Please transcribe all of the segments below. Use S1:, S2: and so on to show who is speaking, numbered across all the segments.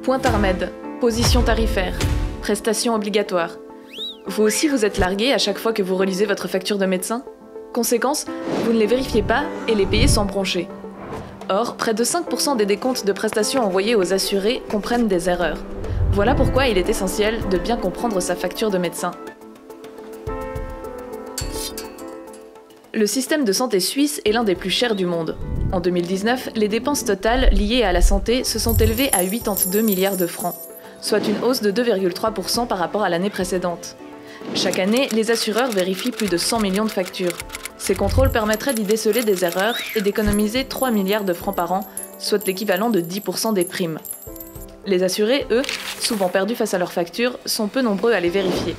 S1: Point Armed, position tarifaire, prestations obligatoires. Vous aussi vous êtes largué à chaque fois que vous relisez votre facture de médecin? Conséquence, vous ne les vérifiez pas et les payez sans broncher. Or, près de 5% des décomptes de prestations envoyés aux assurés comprennent des erreurs. Voilà pourquoi il est essentiel de bien comprendre sa facture de médecin. Le système de santé suisse est l'un des plus chers du monde. En 2019, les dépenses totales liées à la santé se sont élevées à 82 milliards de francs, soit une hausse de 2,3% par rapport à l'année précédente. Chaque année, les assureurs vérifient plus de 100 millions de factures. Ces contrôles permettraient d'y déceler des erreurs et d'économiser 3 milliards de francs par an, soit l'équivalent de 10% des primes. Les assurés, eux, souvent perdus face à leurs factures, sont peu nombreux à les vérifier.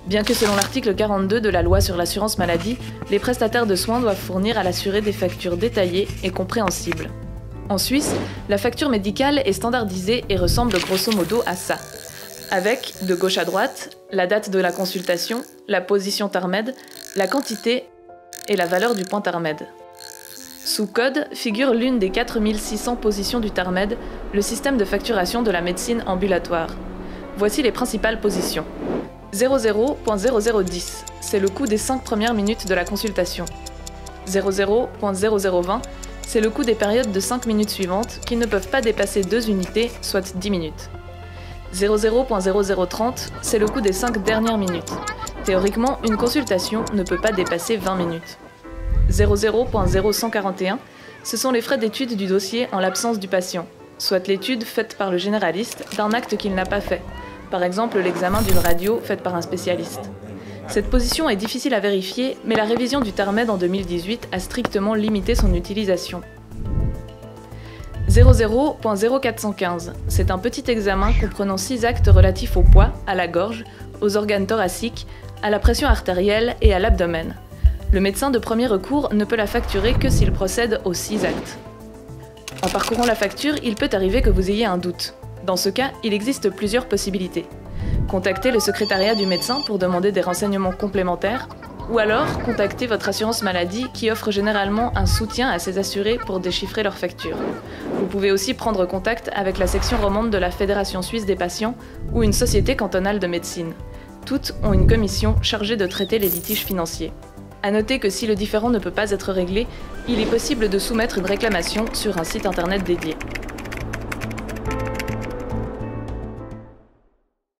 S1: Bien que selon l'article 42 de la loi sur l'assurance maladie, les prestataires de soins doivent fournir à l'assuré des factures détaillées et compréhensibles. En Suisse, la facture médicale est standardisée et ressemble grosso modo à ça. Avec, de gauche à droite, la date de la consultation, la position TARMED, la quantité et la valeur du point TARMED. Sous code figure l'une des 4600 positions du TARMED, le système de facturation de la médecine ambulatoire. Voici les principales positions. 00.0010, c'est le coût des 5 premières minutes de la consultation. 00.0020, c'est le coût des périodes de 5 minutes suivantes qui ne peuvent pas dépasser 2 unités, soit 10 minutes. 00.0030, c'est le coût des 5 dernières minutes. Théoriquement, une consultation ne peut pas dépasser 20 minutes. 00.0141, ce sont les frais d'étude du dossier en l'absence du patient, soit l'étude faite par le généraliste d'un acte qu'il n'a pas fait, par exemple l'examen d'une radio faite par un spécialiste. Cette position est difficile à vérifier, mais la révision du TARMED en 2018 a strictement limité son utilisation. 00.0415, c'est un petit examen comprenant 6 actes relatifs au poids, à la gorge, aux organes thoraciques, à la pression artérielle et à l'abdomen. Le médecin de premier recours ne peut la facturer que s'il procède aux 6 actes. En parcourant la facture, il peut arriver que vous ayez un doute. Dans ce cas, il existe plusieurs possibilités. Contactez le secrétariat du médecin pour demander des renseignements complémentaires, ou alors contactez votre assurance maladie qui offre généralement un soutien à ses assurés pour déchiffrer leurs factures. Vous pouvez aussi prendre contact avec la section romande de la Fédération suisse des patients ou une société cantonale de médecine. Toutes ont une commission chargée de traiter les litiges financiers. À noter que si le différend ne peut pas être réglé, il est possible de soumettre une réclamation sur un site internet dédié.